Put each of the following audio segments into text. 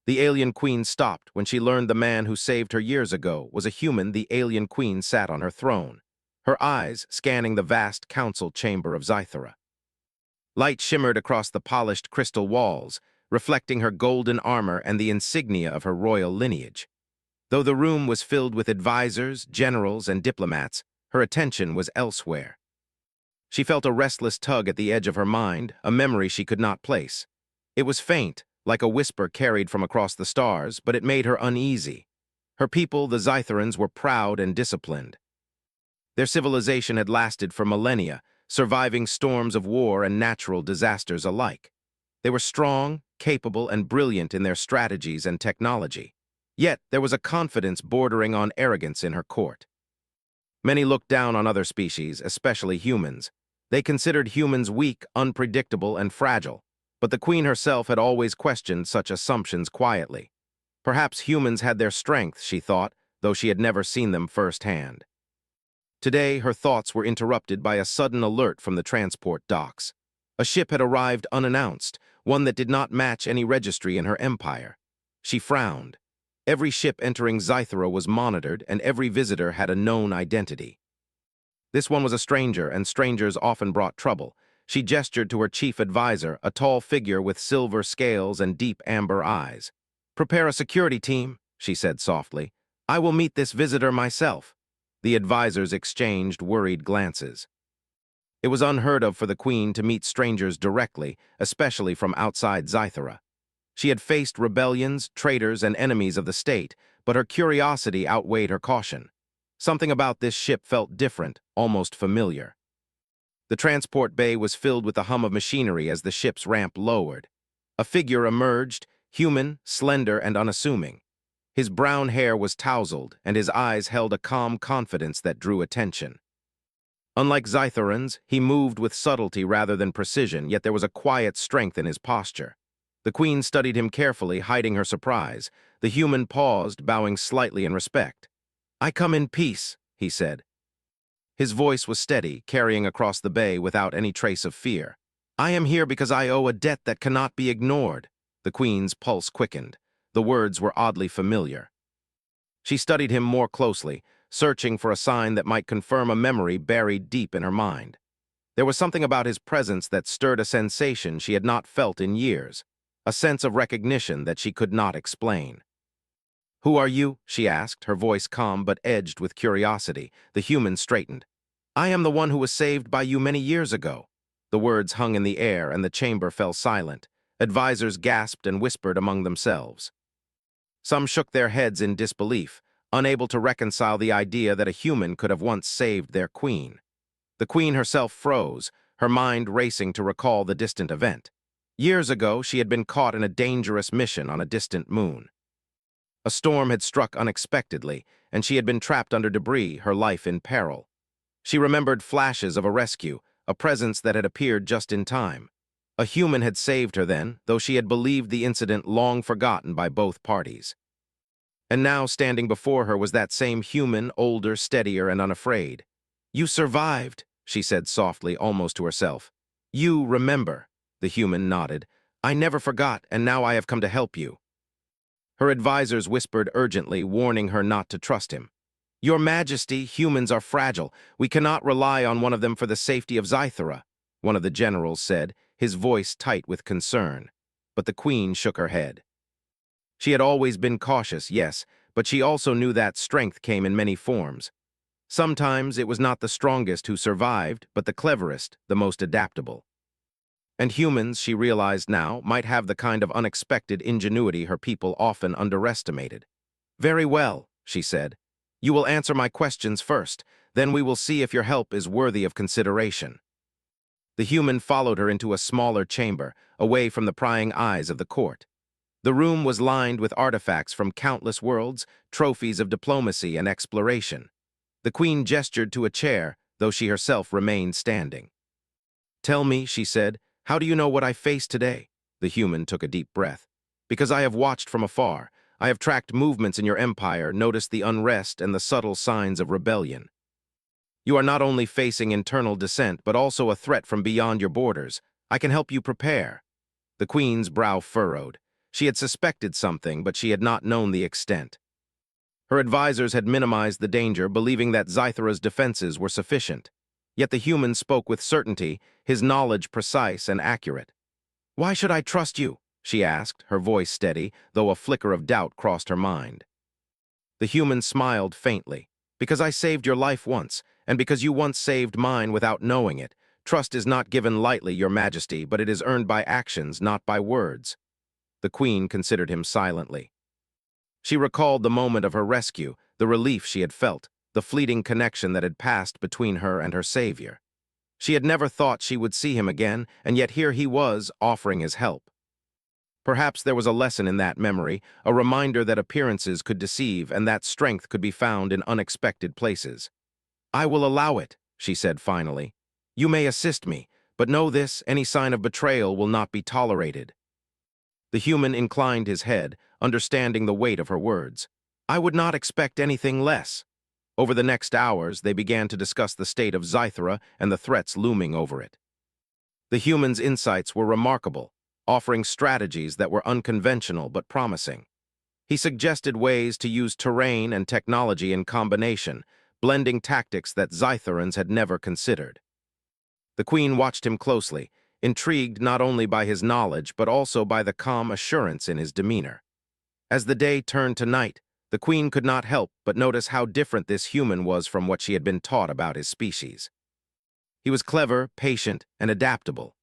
The alien queen stopped when she learned the man who saved her years ago was a human. The alien queen sat on her throne, her eyes scanning the vast council chamber of Zythera. Light shimmered across the polished crystal walls, reflecting her golden armor and the insignia of her royal lineage. Though the room was filled with advisors, generals, and diplomats, her attention was elsewhere. She felt a restless tug at the edge of her mind, a memory she could not place. It was faint, like a whisper carried from across the stars, but it made her uneasy. Her people, the Zytherans, were proud and disciplined. Their civilization had lasted for millennia, surviving storms of war and natural disasters alike. They were strong, capable, and brilliant in their strategies and technology. Yet there was a confidence bordering on arrogance in her court. Many looked down on other species, especially humans. They considered humans weak, unpredictable, and fragile, but the queen herself had always questioned such assumptions quietly. Perhaps humans had their strength, she thought, though she had never seen them firsthand. Today, her thoughts were interrupted by a sudden alert from the transport docks. A ship had arrived unannounced, one that did not match any registry in her empire. She frowned. Every ship entering Zythera was monitored, and every visitor had a known identity. This one was a stranger, and strangers often brought trouble. She gestured to her chief advisor, a tall figure with silver scales and deep amber eyes. "Prepare a security team," she said softly. "I will meet this visitor myself." The advisors exchanged worried glances. It was unheard of for the queen to meet strangers directly, especially from outside Zythera. She had faced rebellions, traitors, and enemies of the state, but her curiosity outweighed her caution. Something about this ship felt different, almost familiar. The transport bay was filled with the hum of machinery as the ship's ramp lowered. A figure emerged, human, slender, and unassuming. His brown hair was tousled, and his eyes held a calm confidence that drew attention. Unlike Zytherans, he moved with subtlety rather than precision, yet there was a quiet strength in his posture. The queen studied him carefully, hiding her surprise. The human paused, bowing slightly in respect. "I come in peace," he said. His voice was steady, carrying across the bay without any trace of fear. "I am here because I owe a debt that cannot be ignored." The queen's pulse quickened. The words were oddly familiar. She studied him more closely, searching for a sign that might confirm a memory buried deep in her mind. There was something about his presence that stirred a sensation she had not felt in years, a sense of recognition that she could not explain. "Who are you?" she asked, her voice calm but edged with curiosity. The human straightened. "I am the one who was saved by you many years ago." The words hung in the air, and the chamber fell silent. Advisors gasped and whispered among themselves. Some shook their heads in disbelief, unable to reconcile the idea that a human could have once saved their queen. The queen herself froze, her mind racing to recall the distant event. Years ago, she had been caught in a dangerous mission on a distant moon. A storm had struck unexpectedly, and she had been trapped under debris, her life in peril. She remembered flashes of a rescue, a presence that had appeared just in time. A human had saved her then, though she had believed the incident long forgotten by both parties. And now, standing before her was that same human, older, steadier, and unafraid. "You survived," she said softly, almost to herself. "You remember." The human nodded. "I never forgot, and now I have come to help you." Her advisors whispered urgently, warning her not to trust him. "Your Majesty, humans are fragile. We cannot rely on one of them for the safety of Zythera," one of the generals said, his voice tight with concern. But the queen shook her head. She had always been cautious, yes, but she also knew that strength came in many forms. Sometimes it was not the strongest who survived, but the cleverest, the most adaptable. And humans, she realized now, might have the kind of unexpected ingenuity her people often underestimated. "Very well," she said. "You will answer my questions first, then we will see if your help is worthy of consideration." The human followed her into a smaller chamber, away from the prying eyes of the court. The room was lined with artifacts from countless worlds, trophies of diplomacy and exploration. The queen gestured to a chair, though she herself remained standing. "Tell me," she said, "how do you know what I face today?" The human took a deep breath. "Because I have watched from afar. I have tracked movements in your empire, noticed the unrest and the subtle signs of rebellion. You are not only facing internal dissent, but also a threat from beyond your borders. I can help you prepare." The queen's brow furrowed. She had suspected something, but she had not known the extent. Her advisors had minimized the danger, believing that Zythera's defenses were sufficient. Yet the human spoke with certainty, his knowledge precise and accurate. "Why should I trust you?" she asked, her voice steady, though a flicker of doubt crossed her mind. The human smiled faintly. "Because I saved your life once, and because you once saved mine without knowing it. Trust is not given lightly, Your Majesty, but it is earned by actions, not by words." The queen considered him silently. She recalled the moment of her rescue, the relief she had felt, the fleeting connection that had passed between her and her savior. She had never thought she would see him again, and yet here he was, offering his help. Perhaps there was a lesson in that memory, a reminder that appearances could deceive and that strength could be found in unexpected places. "I will allow it," she said finally. "You may assist me, but know this, any sign of betrayal will not be tolerated." The human inclined his head, understanding the weight of her words. "I would not expect anything less." Over the next hours, they began to discuss the state of Zythera and the threats looming over it. The human's insights were remarkable, offering strategies that were unconventional but promising. He suggested ways to use terrain and technology in combination, blending tactics that Zytherans had never considered. The queen watched him closely, intrigued not only by his knowledge but also by the calm assurance in his demeanor. As the day turned to night, the queen could not help but notice how different this human was from what she had been taught about his species. He was clever, patient, and adaptable.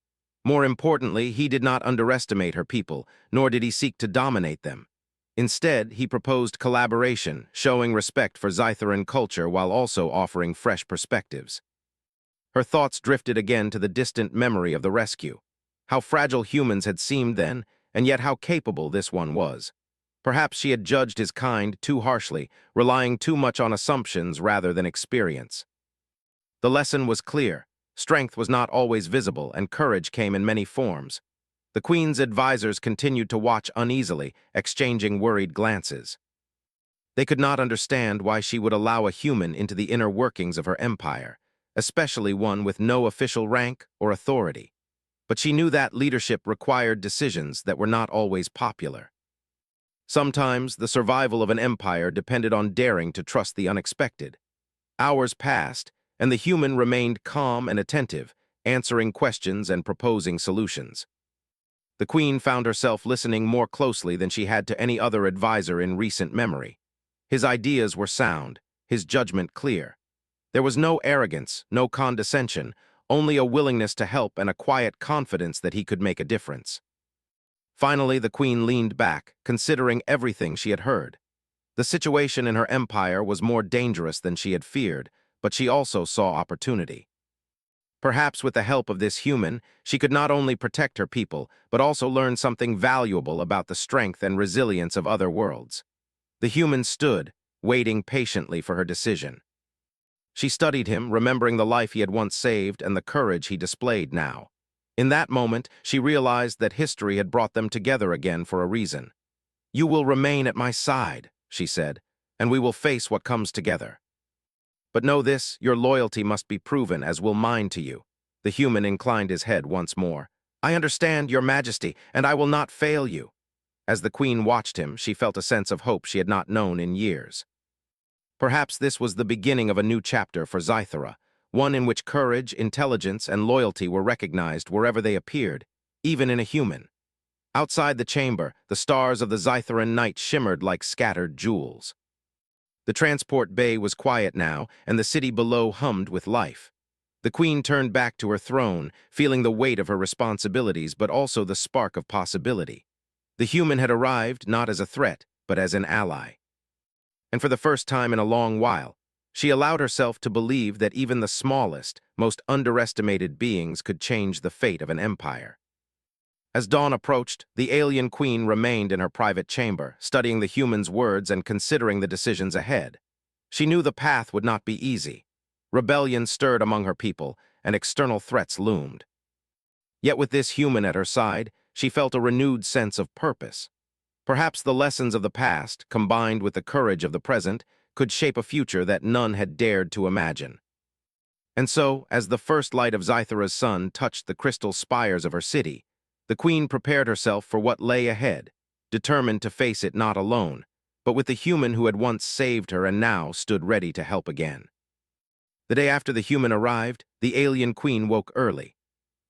More importantly, he did not underestimate her people, nor did he seek to dominate them. Instead, he proposed collaboration, showing respect for Zytheran culture while also offering fresh perspectives. Her thoughts drifted again to the distant memory of the rescue. How fragile humans had seemed then, and yet how capable this one was. Perhaps she had judged his kind too harshly, relying too much on assumptions rather than experience. The lesson was clear. Strength was not always visible, and courage came in many forms. The queen's advisors continued to watch uneasily, exchanging worried glances. They could not understand why she would allow a human into the inner workings of her empire, especially one with no official rank or authority. But she knew that leadership required decisions that were not always popular. Sometimes the survival of an empire depended on daring to trust the unexpected. Hours passed, and the human remained calm and attentive, answering questions and proposing solutions. The queen found herself listening more closely than she had to any other advisor in recent memory. His ideas were sound, his judgment clear. There was no arrogance, no condescension, only a willingness to help and a quiet confidence that he could make a difference. Finally, the queen leaned back, considering everything she had heard. The situation in her empire was more dangerous than she had feared, but she also saw opportunity. Perhaps with the help of this human, she could not only protect her people, but also learn something valuable about the strength and resilience of other worlds. The human stood, waiting patiently for her decision. She studied him, remembering the life he had once saved and the courage he displayed now. In that moment, she realized that history had brought them together again for a reason. "You will remain at my side," she said, "and we will face what comes together. But know this, your loyalty must be proven, as will mine to you." The human inclined his head once more. "I understand, Your Majesty, and I will not fail you." As the queen watched him, she felt a sense of hope she had not known in years. Perhaps this was the beginning of a new chapter for Zythera, one in which courage, intelligence, and loyalty were recognized wherever they appeared, even in a human. Outside the chamber, the stars of the Zytheran night shimmered like scattered jewels. The transport bay was quiet now, and the city below hummed with life. The queen turned back to her throne, feeling the weight of her responsibilities but also the spark of possibility. The human had arrived not as a threat, but as an ally. And for the first time in a long while, she allowed herself to believe that even the smallest, most underestimated beings could change the fate of an empire. As dawn approached, the alien queen remained in her private chamber, studying the human's words and considering the decisions ahead. She knew the path would not be easy. Rebellion stirred among her people, and external threats loomed. Yet with this human at her side, she felt a renewed sense of purpose. Perhaps the lessons of the past, combined with the courage of the present, could shape a future that none had dared to imagine. And so, as the first light of Zythera's sun touched the crystal spires of her city, the queen prepared herself for what lay ahead. determined to face it not alone, but with the human who had once saved her and now stood ready to help again. The day after the human arrived, the alien queen woke early.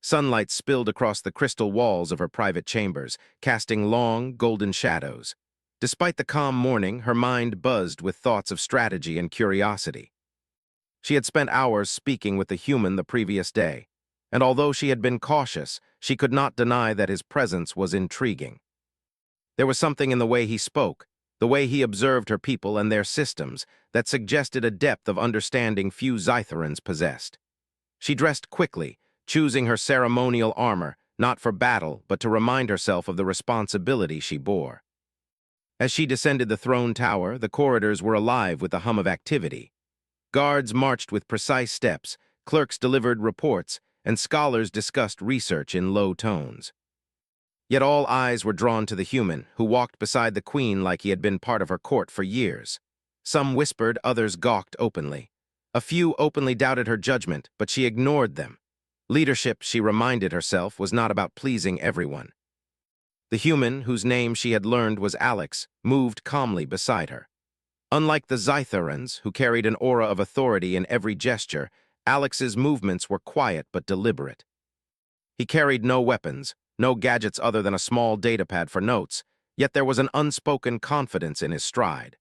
Sunlight spilled across the crystal walls of her private chambers, casting long, golden shadows. Despite the calm morning, her mind buzzed with thoughts of strategy and curiosity. She had spent hours speaking with the human the previous day, and although she had been cautious, she could not deny that his presence was intriguing. There was something in the way he spoke, the way he observed her people and their systems, that suggested a depth of understanding few Zytherans possessed. She dressed quickly, choosing her ceremonial armor, not for battle, but to remind herself of the responsibility she bore. As she descended the throne tower, the corridors were alive with the hum of activity. Guards marched with precise steps, clerks delivered reports, and scholars discussed research in low tones. Yet all eyes were drawn to the human, who walked beside the queen like he had been part of her court for years. Some whispered, others gawked openly. A few openly doubted her judgment, but she ignored them. Leadership, she reminded herself, was not about pleasing everyone. The human, whose name she had learned was Alex, moved calmly beside her. Unlike the Zytherans, who carried an aura of authority in every gesture, Alex's movements were quiet but deliberate. He carried no weapons, no gadgets other than a small datapad for notes, yet there was an unspoken confidence in his stride.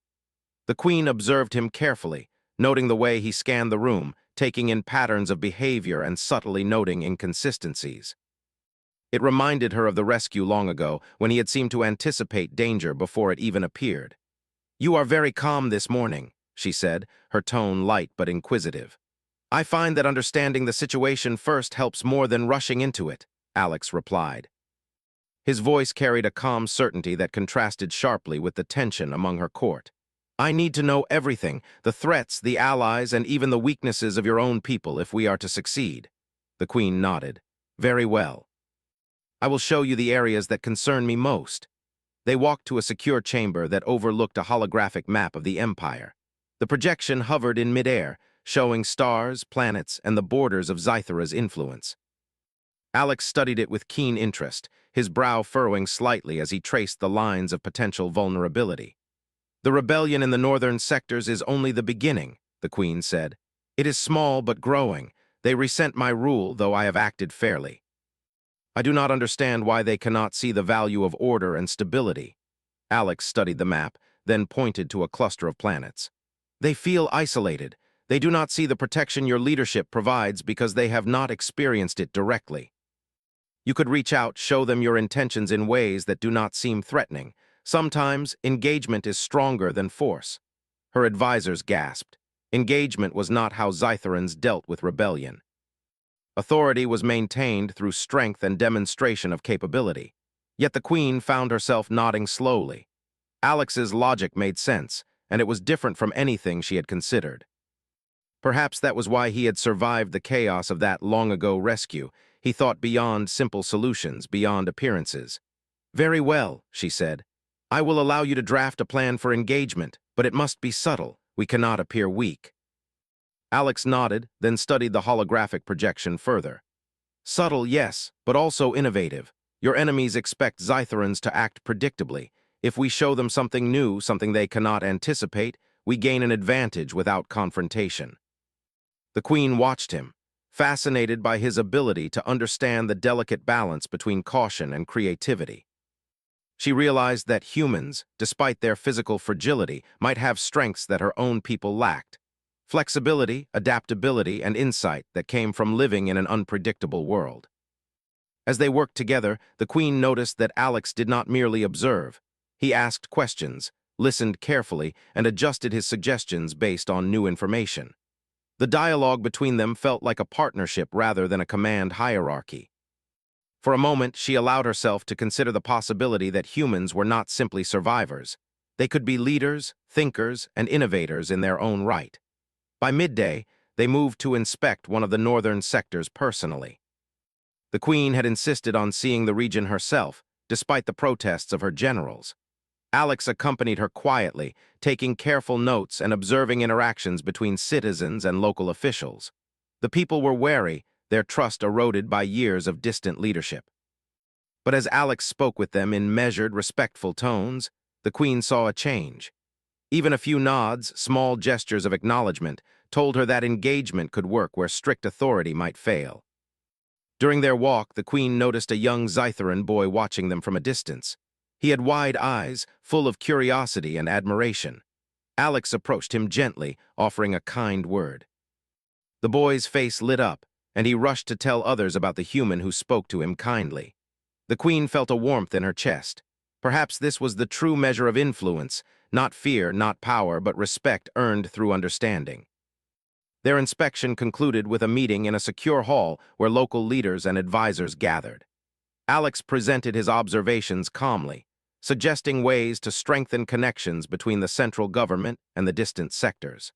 The queen observed him carefully, noting the way he scanned the room, taking in patterns of behavior and subtly noting inconsistencies. It reminded her of the rescue long ago, when he had seemed to anticipate danger before it even appeared. "You are very calm this morning," she said, her tone light but inquisitive. "I find that understanding the situation first helps more than rushing into it," Alex replied. His voice carried a calm certainty that contrasted sharply with the tension among her court. "I need to know everything, the threats, the allies, and even the weaknesses of your own people if we are to succeed." The queen nodded. "Very well. I will show you the areas that concern me most." They walked to a secure chamber that overlooked a holographic map of the Empire. The projection hovered in midair, showing stars, planets, and the borders of Zythera's influence. Alex studied it with keen interest, his brow furrowing slightly as he traced the lines of potential vulnerability. "The rebellion in the northern sectors is only the beginning," the queen said. "It is small but growing. They resent my rule, though I have acted fairly. I do not understand why they cannot see the value of order and stability." Alex studied the map, then pointed to a cluster of planets. "They feel isolated. They do not see the protection your leadership provides because they have not experienced it directly. You could reach out, show them your intentions in ways that do not seem threatening. Sometimes, engagement is stronger than force." Her advisors gasped. Engagement was not how Zytherans dealt with rebellion. Authority was maintained through strength and demonstration of capability. Yet the queen found herself nodding slowly. Alex's logic made sense, and it was different from anything she had considered. Perhaps that was why he had survived the chaos of that long-ago rescue. He thought beyond simple solutions, beyond appearances. "Very well," she said. "I will allow you to draft a plan for engagement, but it must be subtle. We cannot appear weak." Alex nodded, then studied the holographic projection further. "Subtle, yes, but also innovative. Your enemies expect Zytherans to act predictably. If we show them something new, something they cannot anticipate, we gain an advantage without confrontation." The queen watched him, fascinated by his ability to understand the delicate balance between caution and creativity. She realized that humans, despite their physical fragility, might have strengths that her own people lacked. Flexibility, adaptability, and insight that came from living in an unpredictable world. As they worked together, the queen noticed that Alex did not merely observe. He asked questions, listened carefully, and adjusted his suggestions based on new information. The dialogue between them felt like a partnership rather than a command hierarchy. For a moment, she allowed herself to consider the possibility that humans were not simply survivors. They could be leaders, thinkers, and innovators in their own right. By midday, they moved to inspect one of the northern sectors personally. The queen had insisted on seeing the region herself, despite the protests of her generals. Alex accompanied her quietly, taking careful notes and observing interactions between citizens and local officials. The people were wary, their trust eroded by years of distant leadership. But as Alex spoke with them in measured, respectful tones, the queen saw a change. Even a few nods, small gestures of acknowledgement, told her that engagement could work where strict authority might fail. During their walk, the queen noticed a young Scytheran boy watching them from a distance. He had wide eyes, full of curiosity and admiration. Alex approached him gently, offering a kind word. The boy's face lit up, and he rushed to tell others about the human who spoke to him kindly. The queen felt a warmth in her chest. Perhaps this was the true measure of influence, not fear, not power, but respect earned through understanding. Their inspection concluded with a meeting in a secure hall where local leaders and advisors gathered. Alex presented his observations calmly, suggesting ways to strengthen connections between the central government and the distant sectors.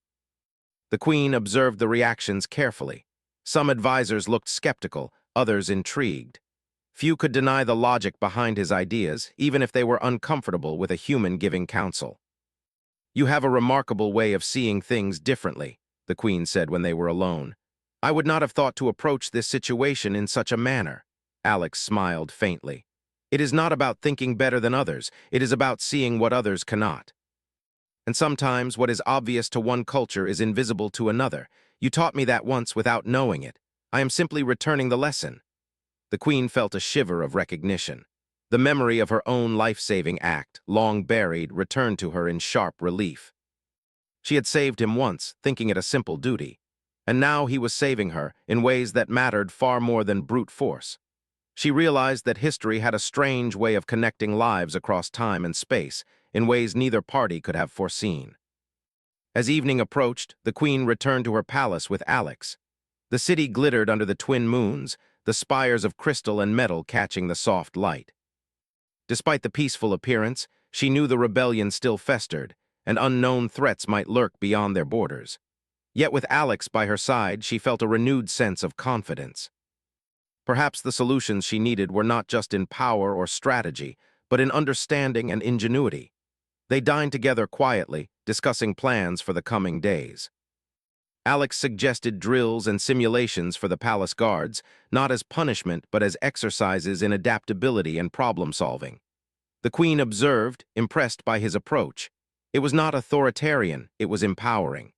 The queen observed the reactions carefully. Some advisors looked skeptical, others intrigued. Few could deny the logic behind his ideas, even if they were uncomfortable with a human giving counsel. "You have a remarkable way of seeing things differently," the queen said when they were alone. "I would not have thought to approach this situation in such a manner." Alex smiled faintly. "It is not about thinking better than others, it is about seeing what others cannot. And sometimes what is obvious to one culture is invisible to another. You taught me that once without knowing it. I am simply returning the lesson." The queen felt a shiver of recognition. The memory of her own life-saving act, long buried, returned to her in sharp relief. She had saved him once, thinking it a simple duty, and now he was saving her in ways that mattered far more than brute force. She realized that history had a strange way of connecting lives across time and space, in ways neither party could have foreseen. As evening approached, the queen returned to her palace with Alex. The city glittered under the twin moons, the spires of crystal and metal catching the soft light. Despite the peaceful appearance, she knew the rebellion still festered, and unknown threats might lurk beyond their borders. Yet with Alex by her side, she felt a renewed sense of confidence. Perhaps the solutions she needed were not just in power or strategy, but in understanding and ingenuity. They dined together quietly, discussing plans for the coming days. Alex suggested drills and simulations for the palace guards, not as punishment but as exercises in adaptability and problem-solving. The queen observed, impressed by his approach. It was not authoritarian, it was empowering.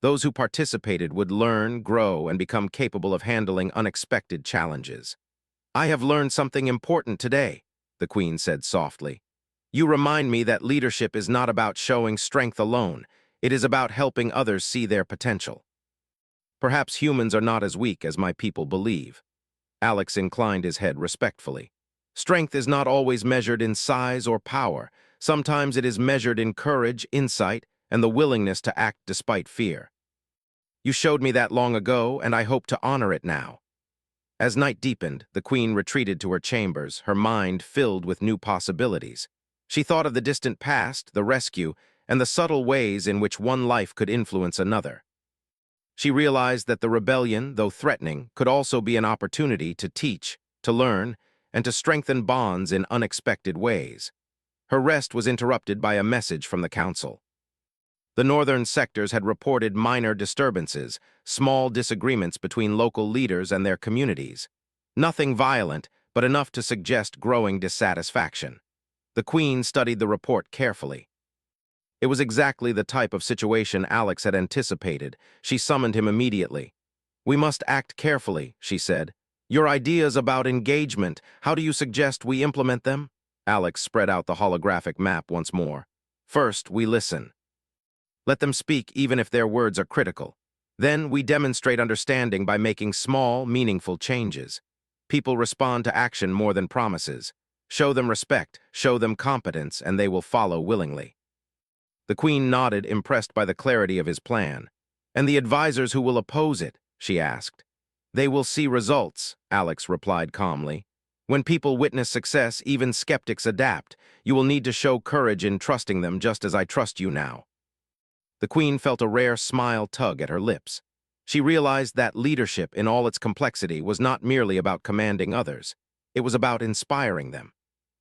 Those who participated would learn, grow, and become capable of handling unexpected challenges. "I have learned something important today," the queen said softly. "You remind me that leadership is not about showing strength alone. It is about helping others see their potential. Perhaps humans are not as weak as my people believe." Alex inclined his head respectfully. "Strength is not always measured in size or power. Sometimes it is measured in courage, insight, and the willingness to act despite fear. You showed me that long ago, and I hope to honor it now." As night deepened, the queen retreated to her chambers, her mind filled with new possibilities. She thought of the distant past, the rescue, and the subtle ways in which one life could influence another. She realized that the rebellion, though threatening, could also be an opportunity to teach, to learn, and to strengthen bonds in unexpected ways. Her rest was interrupted by a message from the council. The northern sectors had reported minor disturbances, small disagreements between local leaders and their communities. Nothing violent, but enough to suggest growing dissatisfaction. The queen studied the report carefully. It was exactly the type of situation Alex had anticipated. She summoned him immediately. "We must act carefully," she said. "Your ideas about engagement, how do you suggest we implement them?" Alex spread out the holographic map once more. "First, we listen. Let them speak even if their words are critical. Then we demonstrate understanding by making small, meaningful changes. People respond to action more than promises. Show them respect, show them competence, and they will follow willingly." The queen nodded, impressed by the clarity of his plan. "And the advisors who will oppose it?" she asked. "They will see results," Alex replied calmly. "When people witness success, even skeptics adapt. You will need to show courage in trusting them just as I trust you now." The queen felt a rare smile tug at her lips. She realized that leadership in all its complexity was not merely about commanding others. It was about inspiring them.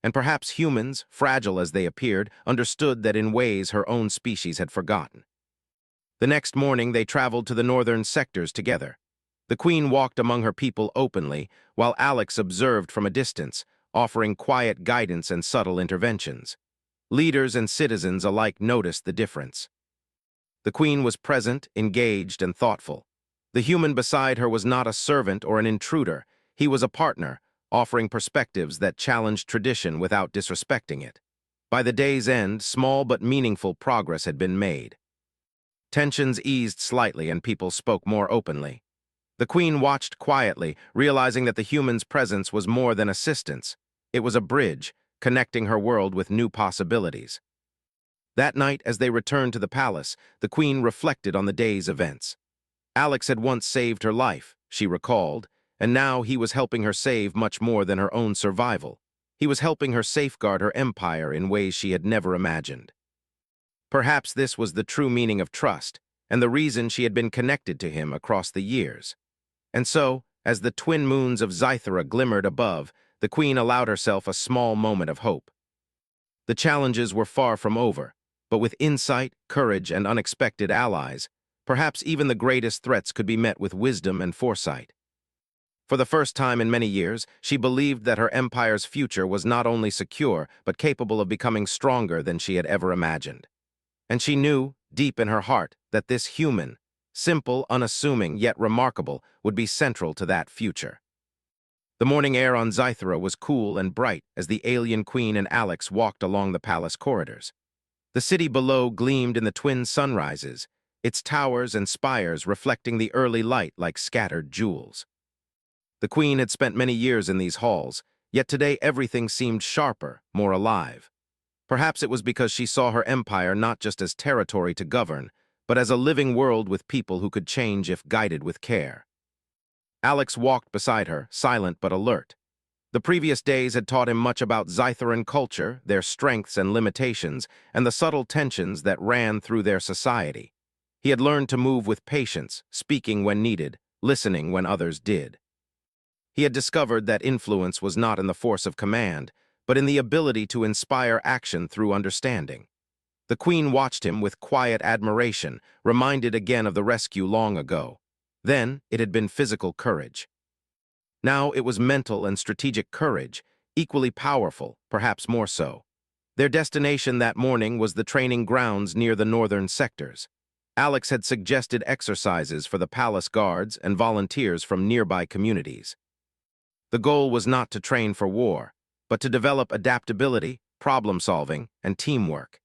And perhaps humans, fragile as they appeared, understood that in ways her own species had forgotten. The next morning they traveled to the northern sectors together. The queen walked among her people openly, while Alex observed from a distance, offering quiet guidance and subtle interventions. Leaders and citizens alike noticed the difference. The queen was present, engaged, and thoughtful. The human beside her was not a servant or an intruder. He was a partner, offering perspectives that challenged tradition without disrespecting it. By the day's end, small but meaningful progress had been made. Tensions eased slightly and people spoke more openly. The queen watched quietly, realizing that the human's presence was more than assistance. It was a bridge, connecting her world with new possibilities. That night, as they returned to the palace, the queen reflected on the day's events. Alex had once saved her life, she recalled, and now he was helping her save much more than her own survival. He was helping her safeguard her empire in ways she had never imagined. Perhaps this was the true meaning of trust, and the reason she had been connected to him across the years. And so, as the twin moons of Zythera glimmered above, the queen allowed herself a small moment of hope. The challenges were far from over, but with insight, courage, and unexpected allies, perhaps even the greatest threats could be met with wisdom and foresight. For the first time in many years, she believed that her empire's future was not only secure, but capable of becoming stronger than she had ever imagined. And she knew, deep in her heart, that this human, simple, unassuming, yet remarkable, would be central to that future. The morning air on Zythera was cool and bright as the alien queen and Alex walked along the palace corridors. The city below gleamed in the twin sunrises, its towers and spires reflecting the early light like scattered jewels. The queen had spent many years in these halls, yet today everything seemed sharper, more alive. Perhaps it was because she saw her empire not just as territory to govern, but as a living world with people who could change if guided with care. Alex walked beside her, silent but alert. The previous days had taught him much about Zytheran culture, their strengths and limitations, and the subtle tensions that ran through their society. He had learned to move with patience, speaking when needed, listening when others did. He had discovered that influence was not in the force of command, but in the ability to inspire action through understanding. The queen watched him with quiet admiration, reminded again of the rescue long ago. Then it had been physical courage. Now it was mental and strategic courage, equally powerful, perhaps more so. Their destination that morning was the training grounds near the northern sectors. Alex had suggested exercises for the palace guards and volunteers from nearby communities. The goal was not to train for war, but to develop adaptability, problem-solving, and teamwork.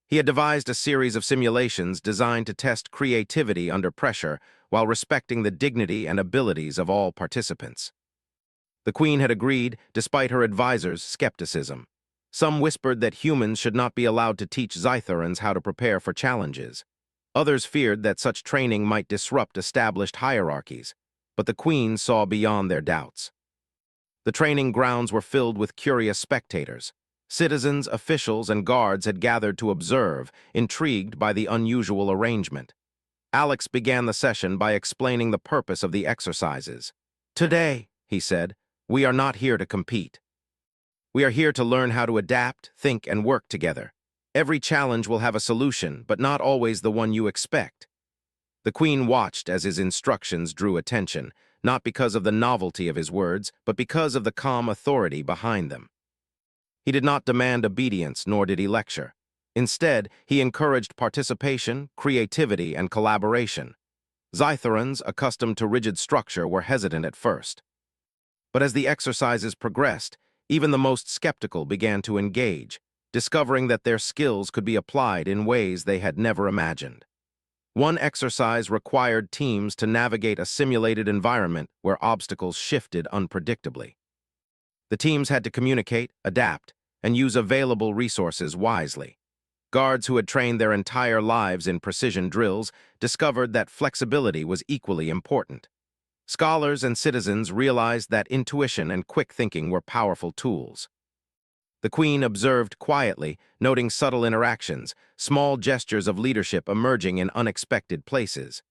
He had devised a series of simulations designed to test creativity under pressure while respecting the dignity and abilities of all participants. The queen had agreed, despite her advisors' skepticism. Some whispered that humans should not be allowed to teach Zytherans how to prepare for challenges. Others feared that such training might disrupt established hierarchies, but the queen saw beyond their doubts. The training grounds were filled with curious spectators. Citizens, officials, and guards had gathered to observe, intrigued by the unusual arrangement. Alex began the session by explaining the purpose of the exercises. "Today," he said, "we are not here to compete. We are here to learn how to adapt, think, and work together. Every challenge will have a solution, but not always the one you expect." The queen watched as his instructions drew attention, not because of the novelty of his words, but because of the calm authority behind them. He did not demand obedience, nor did he lecture. Instead, he encouraged participation, creativity, and collaboration. Zytherans, accustomed to rigid structure, were hesitant at first. But as the exercises progressed, even the most skeptical began to engage, discovering that their skills could be applied in ways they had never imagined. One exercise required teams to navigate a simulated environment where obstacles shifted unpredictably. The teams had to communicate, adapt, and use available resources wisely. Guards who had trained their entire lives in precision drills discovered that flexibility was equally important. Scholars and citizens realized that intuition and quick thinking were powerful tools. The queen observed quietly, noting subtle interactions, small gestures of leadership emerging in unexpected places.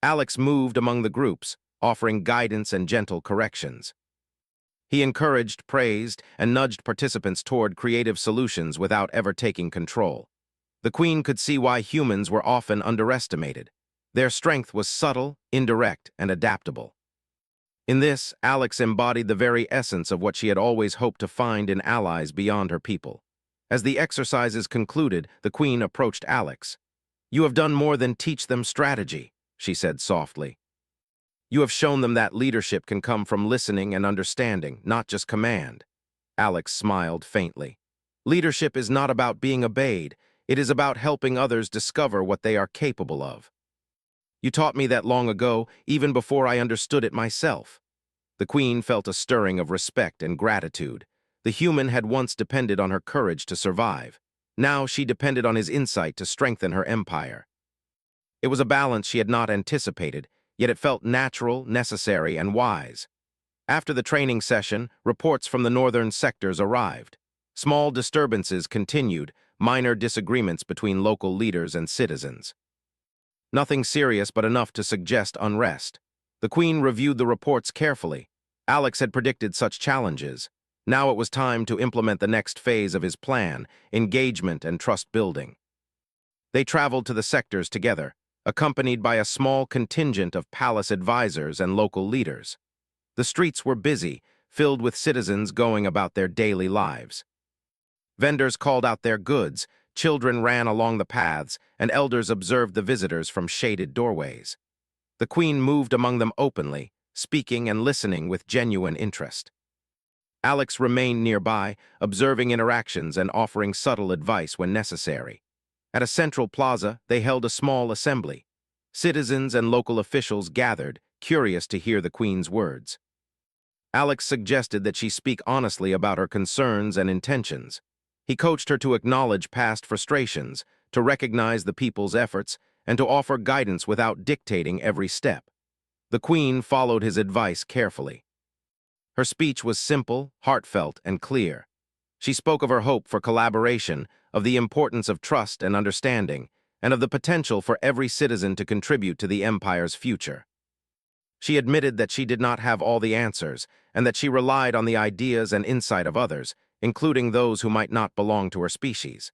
Alex moved among the groups, offering guidance and gentle corrections. He encouraged, praised, and nudged participants toward creative solutions without ever taking control. The queen could see why humans were often underestimated. Their strength was subtle, indirect, and adaptable. In this, Alex embodied the very essence of what she had always hoped to find in allies beyond her people. As the exercises concluded, the Queen approached Alex. "You have done more than teach them strategy," she said softly. "You have shown them that leadership can come from listening and understanding, not just command." Alex smiled faintly. "Leadership is not about being obeyed. It is about helping others discover what they are capable of. You taught me that long ago, even before I understood it myself." The Queen felt a stirring of respect and gratitude. The human had once depended on her courage to survive. Now she depended on his insight to strengthen her empire. It was a balance she had not anticipated, yet it felt natural, necessary, and wise. After the training session, reports from the northern sectors arrived. Small disturbances continued, minor disagreements between local leaders and citizens. Nothing serious but enough to suggest unrest. The Queen reviewed the reports carefully. Alex had predicted such challenges. Now it was time to implement the next phase of his plan, engagement and trust building. They traveled to the sectors together, accompanied by a small contingent of palace advisors and local leaders. The streets were busy, filled with citizens going about their daily lives. Vendors called out their goods, children ran along the paths, and elders observed the visitors from shaded doorways. The Queen moved among them openly, speaking and listening with genuine interest. Alex remained nearby, observing interactions and offering subtle advice when necessary. At a central plaza, they held a small assembly. Citizens and local officials gathered, curious to hear the Queen's words. Alex suggested that she speak honestly about her concerns and intentions. He coached her to acknowledge past frustrations, to recognize the people's efforts, and to offer guidance without dictating every step. The Queen followed his advice carefully. Her speech was simple, heartfelt, and clear. She spoke of her hope for collaboration, of the importance of trust and understanding, and of the potential for every citizen to contribute to the empire's future. She admitted that she did not have all the answers, and that she relied on the ideas and insight of others, including those who might not belong to her species.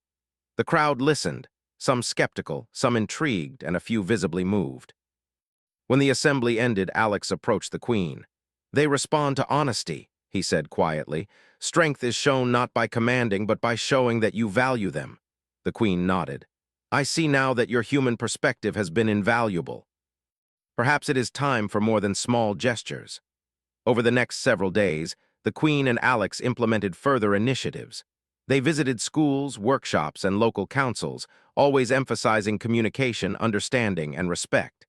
The crowd listened, some skeptical, some intrigued, and a few visibly moved. When the assembly ended, Alex approached the Queen. "They respond to honesty," he said quietly. "Strength is shown not by commanding, but by showing that you value them." The Queen nodded. "I see now that your human perspective has been invaluable. Perhaps it is time for more than small gestures." Over the next several days, the Queen and Alex implemented further initiatives. They visited schools, workshops, and local councils, always emphasizing communication, understanding, and respect.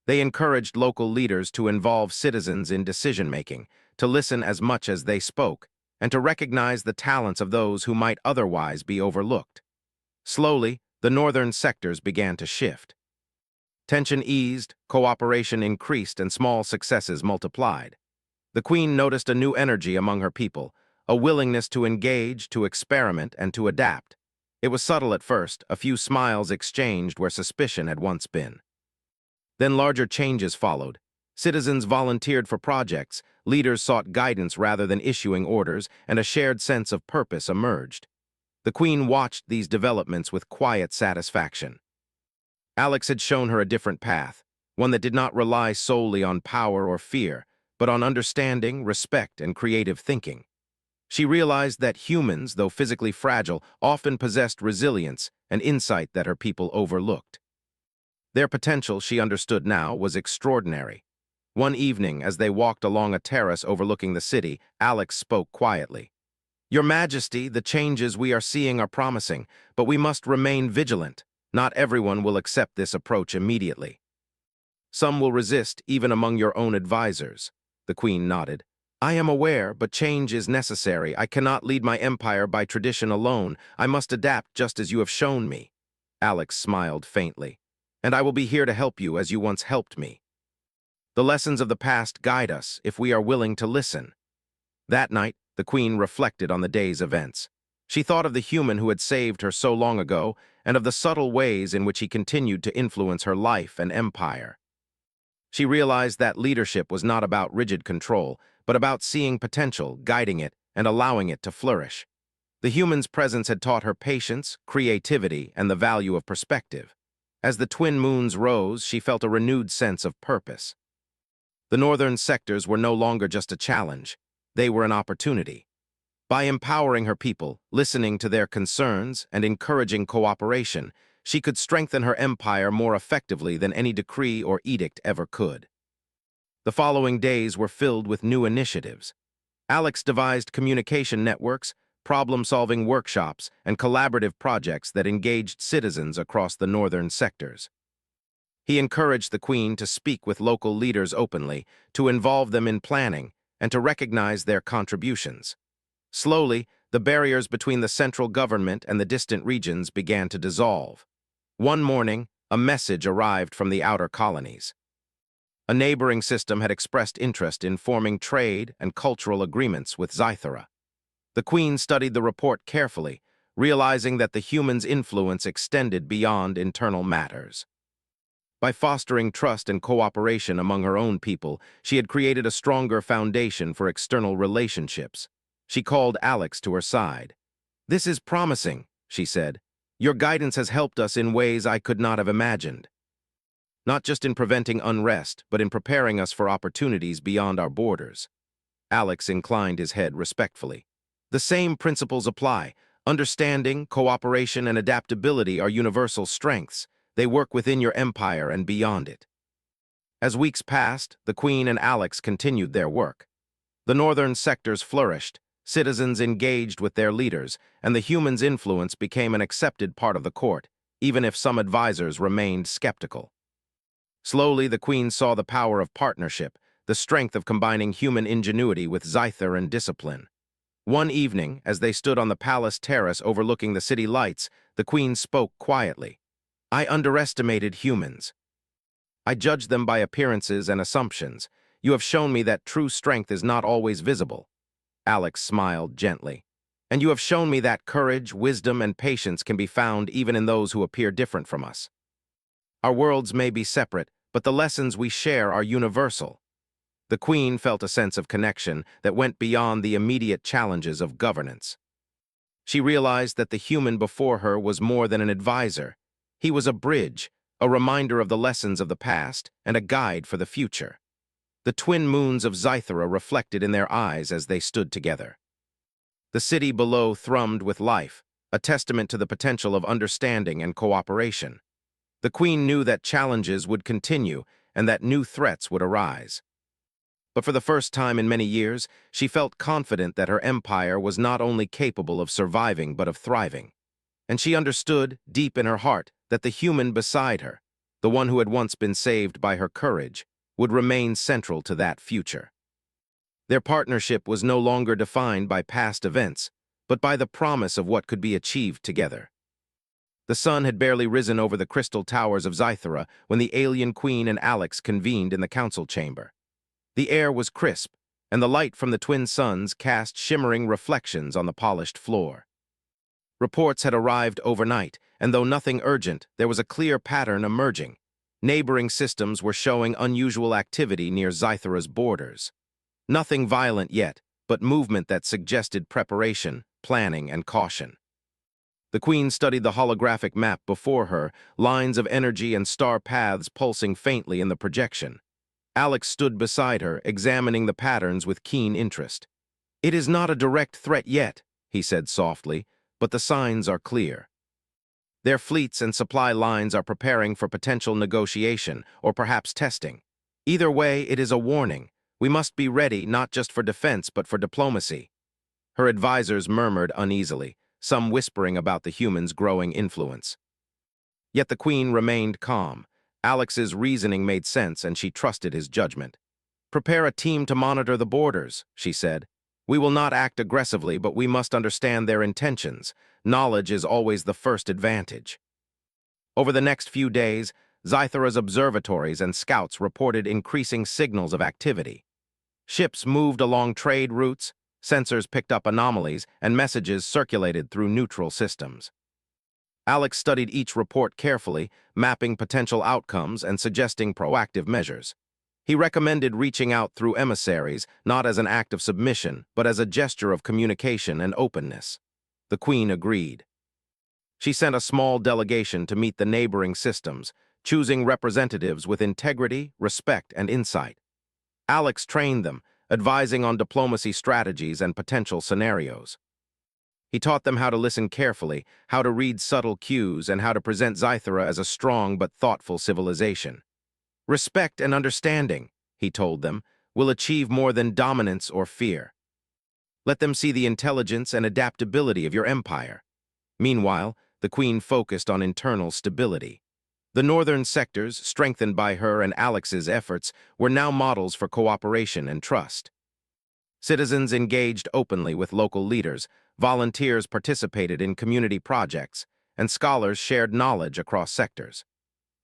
They encouraged local leaders to involve citizens in decision-making, to listen as much as they spoke, and to recognize the talents of those who might otherwise be overlooked. Slowly, the northern sectors began to shift. Tension eased, cooperation increased, and small successes multiplied. The Queen noticed a new energy among her people, a willingness to engage, to experiment, and to adapt. It was subtle at first, a few smiles exchanged where suspicion had once been. Then larger changes followed. Citizens volunteered for projects, leaders sought guidance rather than issuing orders, and a shared sense of purpose emerged. The Queen watched these developments with quiet satisfaction. Alex had shown her a different path, one that did not rely solely on power or fear, but on understanding, respect, and creative thinking. She realized that humans, though physically fragile, often possessed resilience and insight that her people overlooked. Their potential, she understood now, was extraordinary. One evening, as they walked along a terrace overlooking the city, Alex spoke quietly. "Your Majesty, the changes we are seeing are promising, but we must remain vigilant. Not everyone will accept this approach immediately. Some will resist, even among your own advisors." The Queen nodded. "I am aware, but change is necessary. I cannot lead my empire by tradition alone. I must adapt just as you have shown me." Alex smiled faintly. "And I will be here to help you as you once helped me. The lessons of the past guide us if we are willing to listen." That night, the Queen reflected on the day's events. She thought of the human who had saved her so long ago, and of the subtle ways in which he continued to influence her life and empire. She realized that leadership was not about rigid control, but about seeing potential, guiding it, and allowing it to flourish. The human's presence had taught her patience, creativity, and the value of perspective. As the twin moons rose, she felt a renewed sense of purpose. The northern sectors were no longer just a challenge. They were an opportunity. By empowering her people, listening to their concerns, and encouraging cooperation, she could strengthen her empire more effectively than any decree or edict ever could. The following days were filled with new initiatives. Alex devised communication networks, problem-solving workshops, and collaborative projects that engaged citizens across the northern sectors. He encouraged the Queen to speak with local leaders openly, to involve them in planning, and to recognize their contributions. Slowly, the barriers between the central government and the distant regions began to dissolve. One morning, a message arrived from the outer colonies. A neighboring system had expressed interest in forming trade and cultural agreements with Zythera. The Queen studied the report carefully, realizing that the humans' influence extended beyond internal matters. By fostering trust and cooperation among her own people, she had created a stronger foundation for external relationships. She called Alex to her side. "This is promising," she said. "Your guidance has helped us in ways I could not have imagined. Not just in preventing unrest, but in preparing us for opportunities beyond our borders." Alex inclined his head respectfully. "The same principles apply. Understanding, cooperation, and adaptability are universal strengths. They work within your empire and beyond it." As weeks passed, the Queen and Alex continued their work. The northern sectors flourished, citizens engaged with their leaders, and the humans' influence became an accepted part of the court, even if some advisors remained skeptical. Slowly, the Queen saw the power of partnership, the strength of combining human ingenuity with Zyther and discipline. One evening, as they stood on the palace terrace overlooking the city lights, the Queen spoke quietly. "I underestimated humans. I judged them by appearances and assumptions. You have shown me that true strength is not always visible." Alex smiled gently. "And you have shown me that courage, wisdom, and patience can be found even in those who appear different from us. Our worlds may be separate, but the lessons we share are universal." The Queen felt a sense of connection that went beyond the immediate challenges of governance. She realized that the human before her was more than an advisor. He was a bridge, a reminder of the lessons of the past, and a guide for the future. The twin moons of Zythera reflected in their eyes as they stood together. The city below thrummed with life, a testament to the potential of understanding and cooperation. The Queen knew that challenges would continue and that new threats would arise. But for the first time in many years, she felt confident that her empire was not only capable of surviving but of thriving. And she understood, deep in her heart, that the human beside her, the one who had once been saved by her courage, would remain central to that future. Their partnership was no longer defined by past events, but by the promise of what could be achieved together. The sun had barely risen over the crystal towers of Zythera when the alien Queen and Alex convened in the council chamber. The air was crisp, and the light from the twin suns cast shimmering reflections on the polished floor. Reports had arrived overnight, and though nothing urgent, there was a clear pattern emerging. Neighboring systems were showing unusual activity near Zythera's borders. Nothing violent yet, but movement that suggested preparation, planning, and caution. The Queen studied the holographic map before her, lines of energy and star paths pulsing faintly in the projection. Alex stood beside her, examining the patterns with keen interest. "It is not a direct threat yet," he said softly, "but the signs are clear. Their fleets and supply lines are preparing for potential negotiation, or perhaps testing. Either way, it is a warning. We must be ready not just for defense, but for diplomacy." Her advisors murmured uneasily, some whispering about the humans' growing influence. Yet the Queen remained calm. Alex's reasoning made sense, and she trusted his judgment. "Prepare a team to monitor the borders," she said. "We will not act aggressively, but we must understand their intentions. Knowledge is always the first advantage." Over the next few days, Zythera's observatories and scouts reported increasing signals of activity. Ships moved along trade routes, sensors picked up anomalies, and messages circulated through neutral systems. Alex studied each report carefully, mapping potential outcomes and suggesting proactive measures. He recommended reaching out through emissaries, not as an act of submission, but as a gesture of communication and openness. The Queen agreed. She sent a small delegation to meet the neighboring systems, choosing representatives with integrity, respect, and insight. Alex trained them, advising on diplomacy strategies and potential scenarios. He taught them how to listen carefully, how to read subtle cues, and how to present Zythera as a strong but thoughtful civilization. Respect and understanding, he told them, will achieve more than dominance or fear. Let them see the intelligence and adaptability of your empire. Meanwhile, the queen focused on internal stability. The northern sectors, strengthened by her and Alex's efforts, were now models for cooperation and trust. Citizens engaged openly with local leaders, volunteers participated in community projects, and scholars shared knowledge across sectors.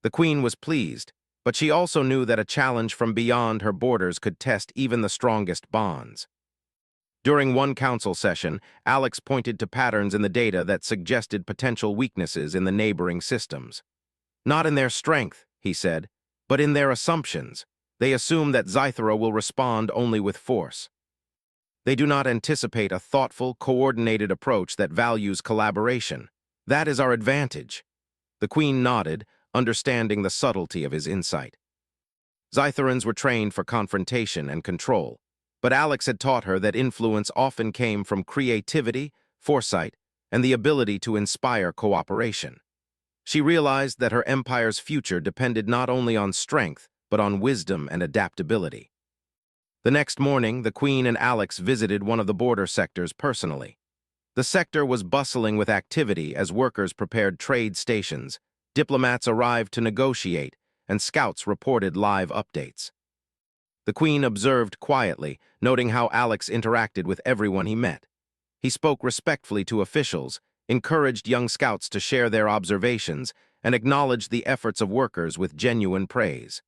The queen was pleased, but she also knew that a challenge from beyond her borders could test even the strongest bonds. During one council session, Alex pointed to patterns in the data that suggested potential weaknesses in the neighboring systems. Not in their strength, he said, but in their assumptions. They assume that Zythera will respond only with force. They do not anticipate a thoughtful, coordinated approach that values collaboration. That is our advantage. The queen nodded, understanding the subtlety of his insight. Zytherans were trained for confrontation and control, but Alex had taught her that influence often came from creativity, foresight, and the ability to inspire cooperation. She realized that her empire's future depended not only on strength, but on wisdom and adaptability. The next morning, the queen and Alex visited one of the border sectors personally. The sector was bustling with activity as workers prepared trade stations, diplomats arrived to negotiate, and scouts reported live updates. The queen observed quietly, noting how Alex interacted with everyone he met. He spoke respectfully to officials, encouraged young scouts to share their observations, and acknowledged the efforts of workers with genuine praise.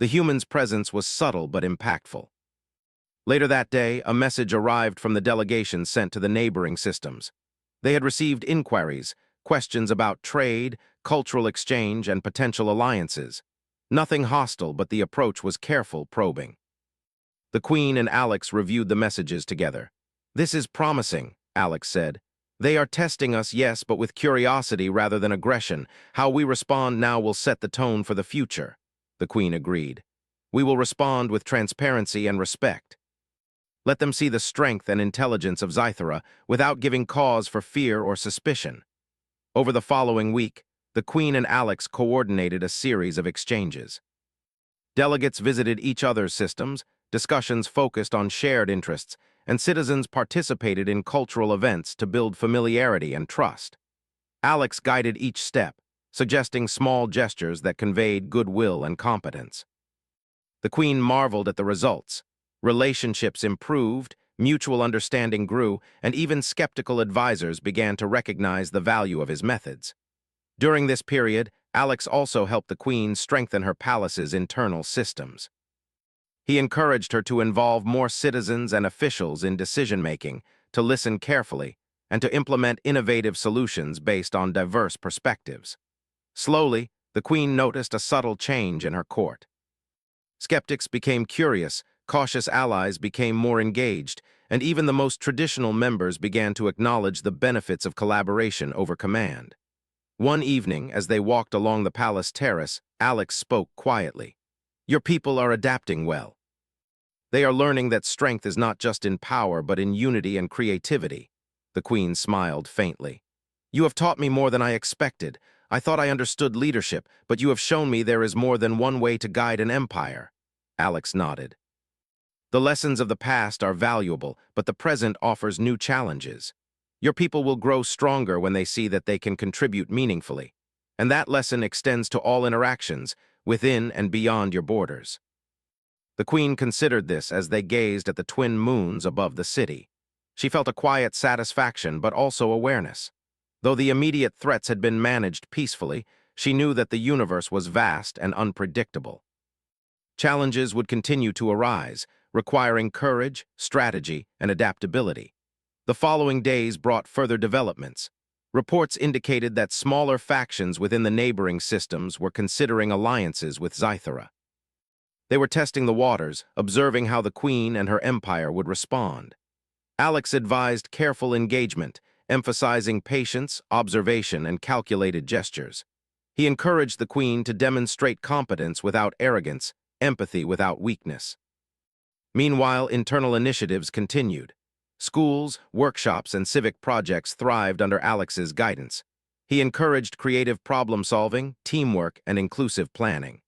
The human's presence was subtle but impactful. Later that day, a message arrived from the delegation sent to the neighboring systems. They had received inquiries, questions about trade, cultural exchange, and potential alliances. Nothing hostile, but the approach was careful, probing. The queen and Alex reviewed the messages together. "This is promising," Alex said. "They are testing us, yes, but with curiosity rather than aggression. How we respond now will set the tone for the future." The queen agreed. "We will respond with transparency and respect. Let them see the strength and intelligence of Zythera without giving cause for fear or suspicion." Over the following week, the queen and Alex coordinated a series of exchanges. Delegates visited each other's systems, discussions focused on shared interests, and citizens participated in cultural events to build familiarity and trust. Alex guided each step, suggesting small gestures that conveyed goodwill and competence. The queen marveled at the results. Relationships improved, mutual understanding grew, and even skeptical advisors began to recognize the value of his methods. During this period, Alex also helped the queen strengthen her palace's internal systems. He encouraged her to involve more citizens and officials in decision-making, to listen carefully, and to implement innovative solutions based on diverse perspectives. Slowly, the queen noticed a subtle change in her court. Skeptics became curious, cautious allies became more engaged, and even the most traditional members began to acknowledge the benefits of collaboration over command. One evening, as they walked along the palace terrace, Alex spoke quietly. "Your people are adapting well. They are learning that strength is not just in power, but in unity and creativity." The queen smiled faintly. "You have taught me more than I expected. I thought I understood leadership, but you have shown me there is more than one way to guide an empire." Alex nodded. "The lessons of the past are valuable, but the present offers new challenges. Your people will grow stronger when they see that they can contribute meaningfully. And that lesson extends to all interactions, within and beyond your borders." The queen considered this as they gazed at the twin moons above the city. She felt a quiet satisfaction, but also awareness. Though the immediate threats had been managed peacefully, she knew that the universe was vast and unpredictable. Challenges would continue to arise, requiring courage, strategy, and adaptability. The following days brought further developments. Reports indicated that smaller factions within the neighboring systems were considering alliances with Zythera. They were testing the waters, observing how the queen and her empire would respond. Alex advised careful engagement, emphasizing patience, observation, and calculated gestures. He encouraged the queen to demonstrate competence without arrogance, empathy without weakness. Meanwhile, internal initiatives continued. Schools, workshops, and civic projects thrived under Alex's guidance. He encouraged creative problem-solving, teamwork, and inclusive planning.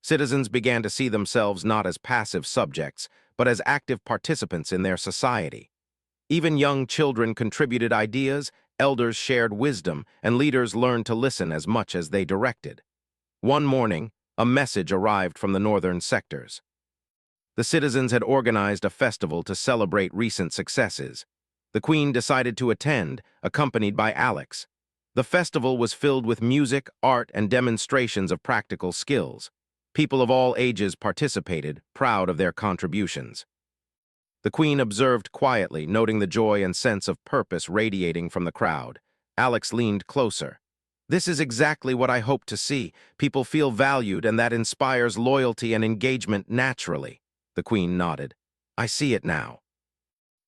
Citizens began to see themselves not as passive subjects, but as active participants in their society. Even young children contributed ideas, elders shared wisdom, and leaders learned to listen as much as they directed. One morning, a message arrived from the northern sectors. The citizens had organized a festival to celebrate recent successes. The Queen decided to attend, accompanied by Alex. The festival was filled with music, art, and demonstrations of practical skills. People of all ages participated, proud of their contributions. The Queen observed quietly, noting the joy and sense of purpose radiating from the crowd. Alex leaned closer. "This is exactly what I hope to see. People feel valued, and that inspires loyalty and engagement naturally." The Queen nodded. "I see it now.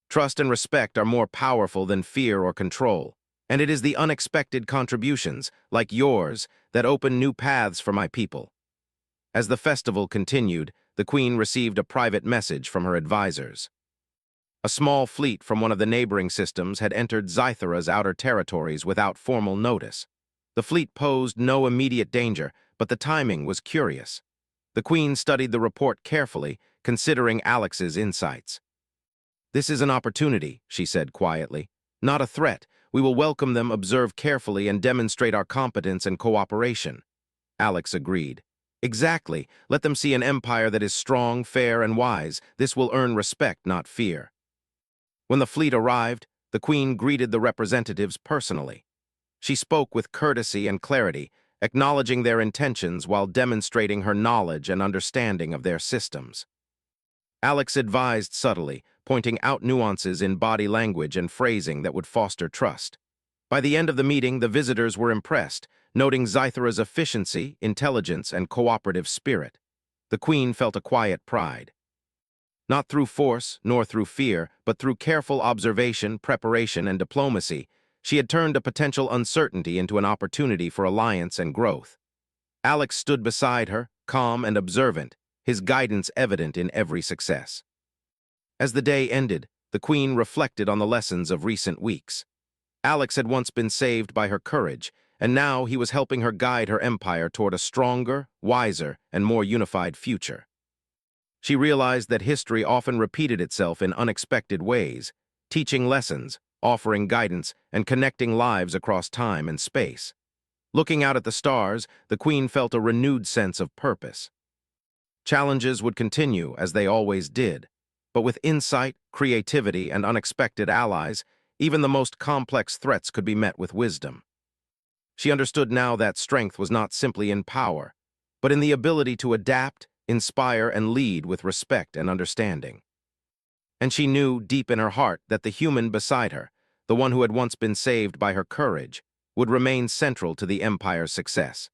Trust and respect are more powerful than fear or control, and it is the unexpected contributions, like yours, that open new paths for my people." As the festival continued, the Queen received a private message from her advisors. A small fleet from one of the neighboring systems had entered Zythera's outer territories without formal notice. The fleet posed no immediate danger, but the timing was curious. The Queen studied the report carefully, considering Alex's insights. "This is an opportunity," she said quietly. "Not a threat. We will welcome them, observe carefully, and demonstrate our competence and cooperation." Alex agreed. "Exactly. Let them see an empire that is strong, fair, and wise. This will earn respect, not fear." When the fleet arrived, the Queen greeted the representatives personally. She spoke with courtesy and clarity, acknowledging their intentions while demonstrating her knowledge and understanding of their systems. Alex advised subtly, pointing out nuances in body language and phrasing that would foster trust. By the end of the meeting, the visitors were impressed, noting Zythera's efficiency, intelligence, and cooperative spirit. The Queen felt a quiet pride. Not through force, nor through fear, but through careful observation, preparation, and diplomacy, she had turned a potential uncertainty into an opportunity for alliance and growth. Alex stood beside her, calm and observant, his guidance evident in every success. As the day ended, the Queen reflected on the lessons of recent weeks. Alex had once been saved by her courage, and now he was helping her guide her empire toward a stronger, wiser, and more unified future. She realized that history often repeated itself in unexpected ways, teaching lessons, offering guidance, and connecting lives across time and space. Looking out at the stars, the Queen felt a renewed sense of purpose. Challenges would continue, as they always did, but with insight, creativity, and unexpected allies, even the most complex threats could be met with wisdom. She understood now that strength was not simply in power, but in the ability to adapt, inspire, and lead with respect and understanding. And she knew deep in her heart that the human beside her, the one who had once been saved by her courage, would remain central to the Empire's success.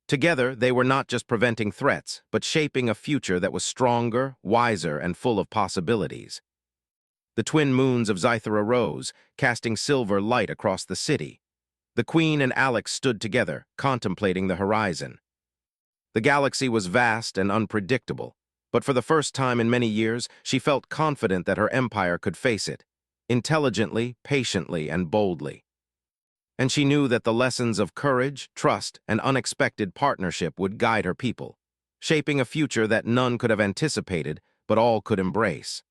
Together, they were not just preventing threats, but shaping a future that was stronger, wiser, and full of possibilities. The twin moons of Zythera rose, casting silver light across the city. The Queen and Alex stood together, contemplating the horizon. The galaxy was vast and unpredictable, but for the first time in many years, she felt confident that her empire could face it, intelligently, patiently, and boldly. And she knew that the lessons of courage, trust, and unexpected partnership would guide her people, shaping a future that none could have anticipated, but all could embrace.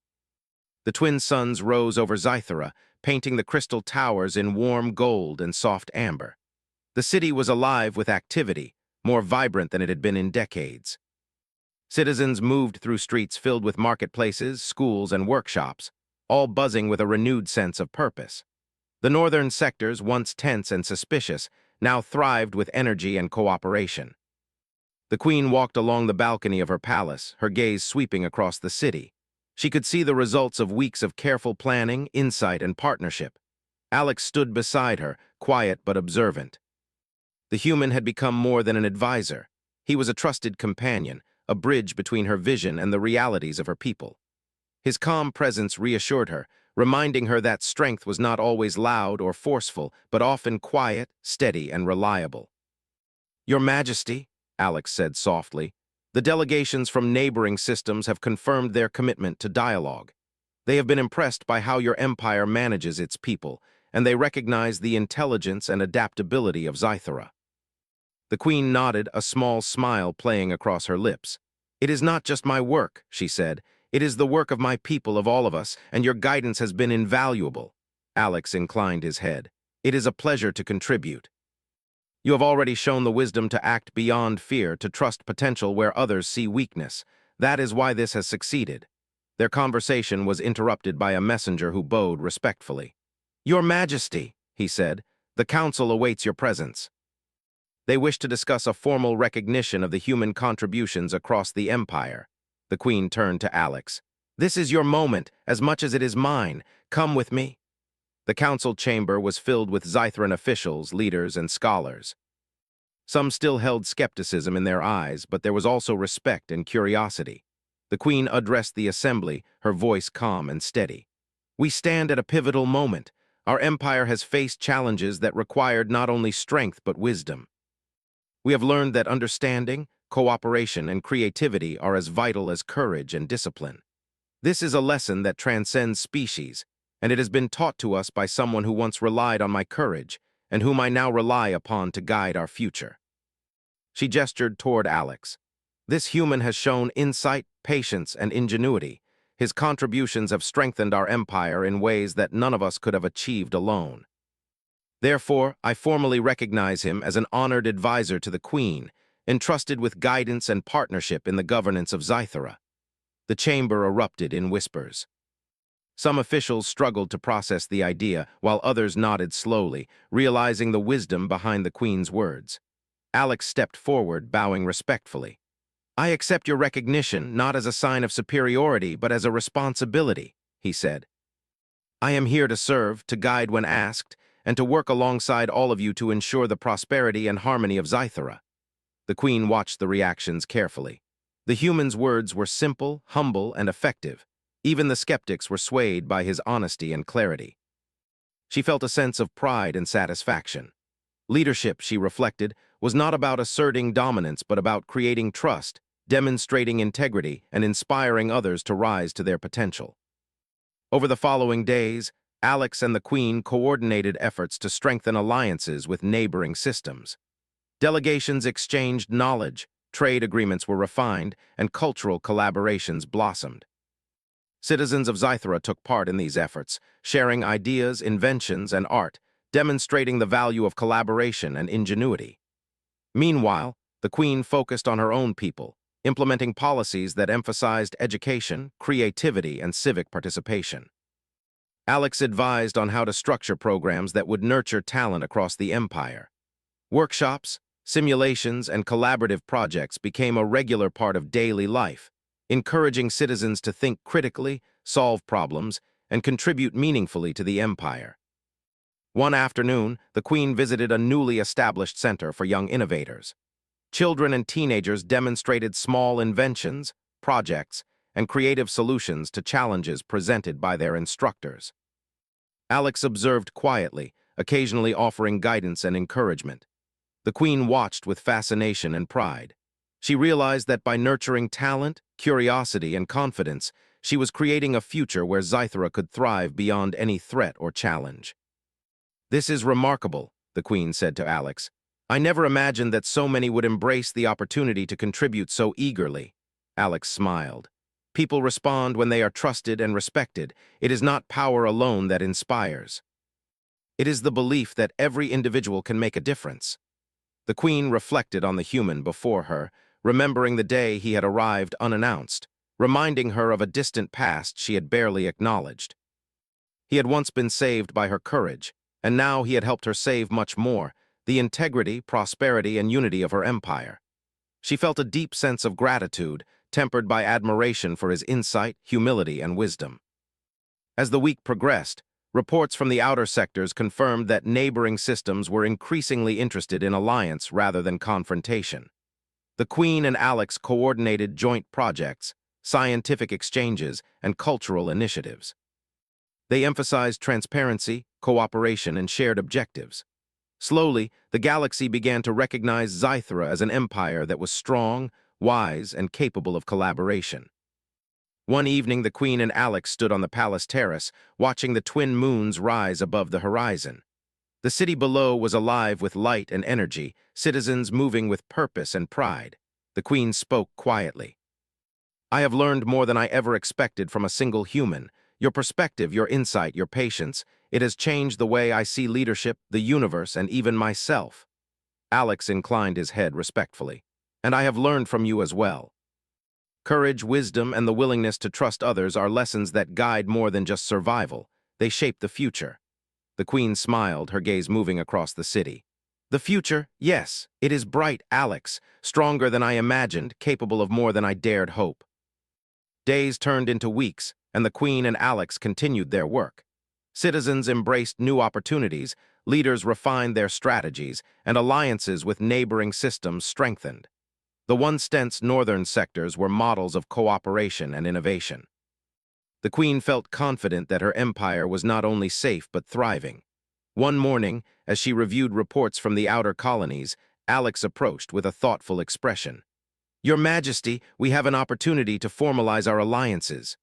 The twin suns rose over Zythera, painting the crystal towers in warm gold and soft amber. The city was alive with activity, more vibrant than it had been in decades. Citizens moved through streets filled with marketplaces, schools, and workshops, all buzzing with a renewed sense of purpose. The northern sectors, once tense and suspicious, now thrived with energy and cooperation. The Queen walked along the balcony of her palace, her gaze sweeping across the city. She could see the results of weeks of careful planning, insight, and partnership. Alex stood beside her, quiet but observant. The human had become more than an advisor. He was a trusted companion, a bridge between her vision and the realities of her people. His calm presence reassured her, reminding her that strength was not always loud or forceful, but often quiet, steady, and reliable. "Your Majesty," Alex said softly, The delegations from neighboring systems have confirmed their commitment to dialogue. They have been impressed by how your empire manages its people, and they recognize the intelligence and adaptability of Zythera. The queen nodded, a small smile playing across her lips. "It is not just my work," she said. "It is the work of my people, of all of us, and your guidance has been invaluable." Alex inclined his head. "It is a pleasure to contribute. You have already shown the wisdom to act beyond fear, to trust potential where others see weakness. That is why this has succeeded." Their conversation was interrupted by a messenger who bowed respectfully. "Your Majesty," he said, "the council awaits your presence." They wish to discuss a formal recognition of the human contributions across the empire. The queen turned to Alex. "This is your moment, as much as it is mine. Come with me." The council chamber was filled with Zytheran officials, leaders, and scholars. Some still held skepticism in their eyes, but there was also respect and curiosity. The queen addressed the assembly, her voice calm and steady. "We stand at a pivotal moment. Our empire has faced challenges that required not only strength but wisdom. We have learned that understanding, cooperation, and creativity are as vital as courage and discipline. This is a lesson that transcends species, and it has been taught to us by someone who once relied on my courage, and whom I now rely upon to guide our future." She gestured toward Alex. "This human has shown insight, patience, and ingenuity. His contributions have strengthened our empire in ways that none of us could have achieved alone. Therefore, I formally recognize him as an honored advisor to the Queen, entrusted with guidance and partnership in the governance of Zythera." The chamber erupted in whispers. Some officials struggled to process the idea, while others nodded slowly, realizing the wisdom behind the Queen's words. Alex stepped forward, bowing respectfully. "I accept your recognition not as a sign of superiority, but as a responsibility," he said. "I am here to serve, to guide when asked, and to work alongside all of you to ensure the prosperity and harmony of Zythera." The queen watched the reactions carefully. The human's words were simple, humble, and effective. Even the skeptics were swayed by his honesty and clarity. She felt a sense of pride and satisfaction. Leadership, she reflected, was not about asserting dominance but about creating trust, demonstrating integrity, and inspiring others to rise to their potential. Over the following days, Alex and the Queen coordinated efforts to strengthen alliances with neighboring systems. Delegations exchanged knowledge, trade agreements were refined, and cultural collaborations blossomed. Citizens of Zythera took part in these efforts, sharing ideas, inventions, and art, demonstrating the value of collaboration and ingenuity. Meanwhile, the Queen focused on her own people, implementing policies that emphasized education, creativity, and civic participation. Alex advised on how to structure programs that would nurture talent across the empire. Workshops, simulations, and collaborative projects became a regular part of daily life, encouraging citizens to think critically, solve problems, and contribute meaningfully to the empire. One afternoon, the Queen visited a newly established center for young innovators. Children and teenagers demonstrated small inventions, projects, and creative solutions to challenges presented by their instructors. Alex observed quietly, occasionally offering guidance and encouragement. The Queen watched with fascination and pride. She realized that by nurturing talent, curiosity, and confidence, she was creating a future where Zythera could thrive beyond any threat or challenge. "This is remarkable," the Queen said to Alex. "I never imagined that so many would embrace the opportunity to contribute so eagerly." Alex smiled. "People respond when they are trusted and respected. It is not power alone that inspires. It is the belief that every individual can make a difference." The Queen reflected on the human before her, remembering the day he had arrived unannounced, reminding her of a distant past she had barely acknowledged. He had once been saved by her courage, and now he had helped her save much more, the integrity, prosperity, and unity of her empire. She felt a deep sense of gratitude, tempered by admiration for his insight, humility, and wisdom. As the week progressed, reports from the outer sectors confirmed that neighboring systems were increasingly interested in alliance rather than confrontation. The Queen and Alex coordinated joint projects, scientific exchanges, and cultural initiatives. They emphasized transparency, cooperation, and shared objectives. Slowly, the galaxy began to recognize Zythera as an empire that was strong, wise, and capable of collaboration. One evening, the Queen and Alex stood on the palace terrace, watching the twin moons rise above the horizon. The city below was alive with light and energy, citizens moving with purpose and pride. The Queen spoke quietly. "I have learned more than I ever expected from a single human. Your perspective, your insight, your patience, it has changed the way I see leadership, the universe, and even myself." Alex inclined his head respectfully. "And I have learned from you as well. Courage, wisdom, and the willingness to trust others are lessons that guide more than just survival. They shape the future." The Queen smiled, her gaze moving across the city. "The future, yes, it is bright, Alex, stronger than I imagined, capable of more than I dared hope." Days turned into weeks, and the Queen and Alex continued their work. Citizens embraced new opportunities, leaders refined their strategies, and alliances with neighboring systems strengthened. The once-tense northern sectors were models of cooperation and innovation. The Queen felt confident that her empire was not only safe but thriving. One morning, as she reviewed reports from the outer colonies, Alex approached with a thoughtful expression. "Your Majesty, we have an opportunity to formalize our alliances."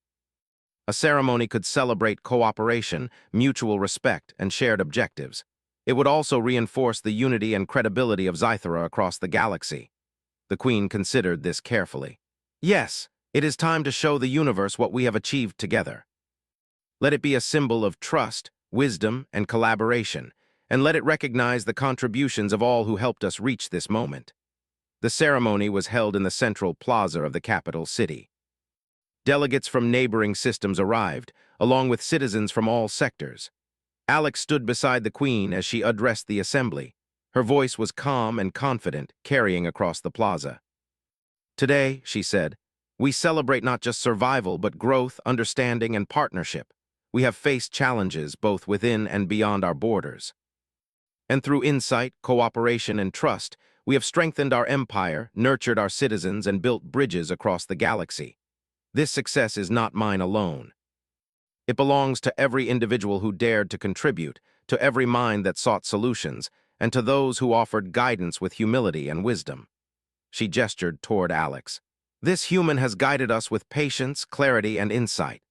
A ceremony could celebrate cooperation, mutual respect, and shared objectives. It would also reinforce the unity and credibility of Scythera across the galaxy. The Queen considered this carefully. "Yes, it is time to show the universe what we have achieved together. Let it be a symbol of trust, wisdom, and collaboration, and let it recognize the contributions of all who helped us reach this moment." The ceremony was held in the central plaza of the capital city. Delegates from neighboring systems arrived, along with citizens from all sectors. Alex stood beside the Queen as she addressed the assembly. Her voice was calm and confident, carrying across the plaza. "Today," she said, "we celebrate not just survival, but growth, understanding, and partnership. We have faced challenges both within and beyond our borders. And through insight, cooperation, and trust, we have strengthened our empire, nurtured our citizens, and built bridges across the galaxy. This success is not mine alone. It belongs to every individual who dared to contribute, to every mind that sought solutions, and to those who offered guidance with humility and wisdom." She gestured toward Alex. "This human has guided us with patience, clarity, and insight.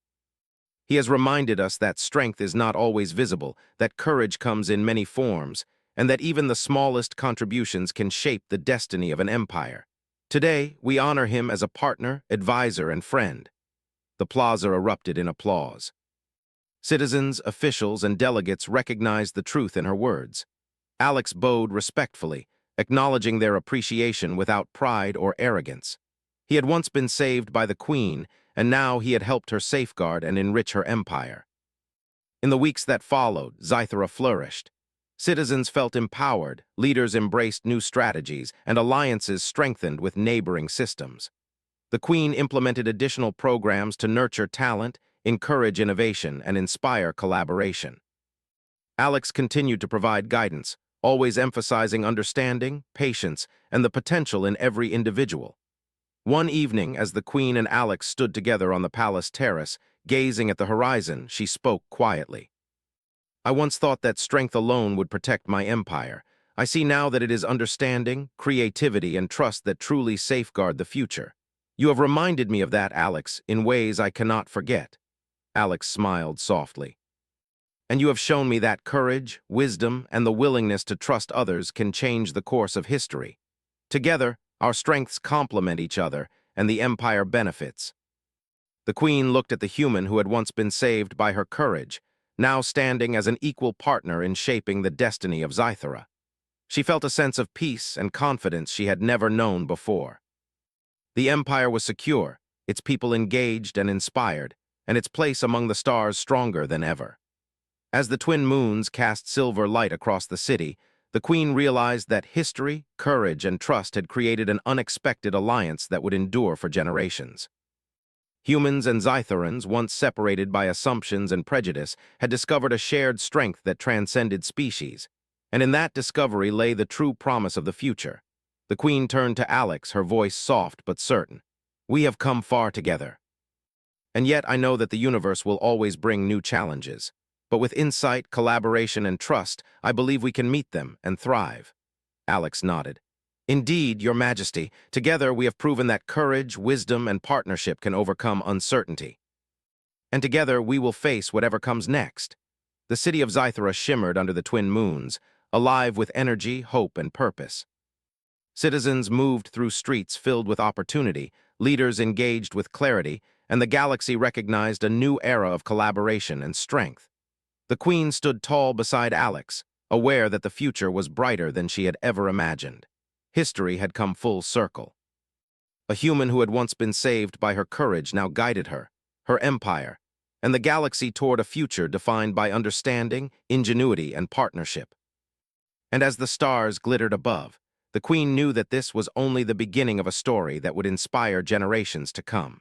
He has reminded us that strength is not always visible, that courage comes in many forms, and that even the smallest contributions can shape the destiny of an empire. Today, we honor him as a partner, advisor, and friend." The plaza erupted in applause. Citizens, officials, and delegates recognized the truth in her words. Alex bowed respectfully, acknowledging their appreciation without pride or arrogance. He had once been saved by the Queen, and now he had helped her safeguard and enrich her empire. In the weeks that followed, Scythera flourished. Citizens felt empowered, leaders embraced new strategies, and alliances strengthened with neighboring systems. The Queen implemented additional programs to nurture talent, encourage innovation, and inspire collaboration. Alex continued to provide guidance, always emphasizing understanding, patience, and the potential in every individual. One evening, as the Queen and Alex stood together on the palace terrace, gazing at the horizon, she spoke quietly. "I once thought that strength alone would protect my empire. I see now that it is understanding, creativity, and trust that truly safeguard the future. You have reminded me of that, Alex, in ways I cannot forget." Alex smiled softly. "And you have shown me that courage, wisdom, and the willingness to trust others can change the course of history. Together, our strengths complement each other, and the empire benefits." The Queen looked at the human who had once been saved by her courage, now standing as an equal partner in shaping the destiny of Scythera. She felt a sense of peace and confidence she had never known before. The empire was secure, its people engaged and inspired, and its place among the stars stronger than ever. As the twin moons cast silver light across the city, the Queen realized that history, courage, and trust had created an unexpected alliance that would endure for generations. Humans and Scytherans, once separated by assumptions and prejudice, had discovered a shared strength that transcended species, and in that discovery lay the true promise of the future. The Queen turned to Alex, her voice soft but certain. "We have come far together. And yet I know that the universe will always bring new challenges. But with insight, collaboration, and trust, I believe we can meet them and thrive." Alex nodded. Indeed, Your Majesty, together we have proven that courage, wisdom, and partnership can overcome uncertainty. And together we will face whatever comes next. The city of Zythera shimmered under the twin moons, alive with energy, hope, and purpose. Citizens moved through streets filled with opportunity, leaders engaged with clarity, and the galaxy recognized a new era of collaboration and strength. The Queen stood tall beside Alex, aware that the future was brighter than she had ever imagined. History had come full circle. A human who had once been saved by her courage now guided her empire, and the galaxy toward a future defined by understanding, ingenuity, and partnership. And as the stars glittered above, the Queen knew that this was only the beginning of a story that would inspire generations to come.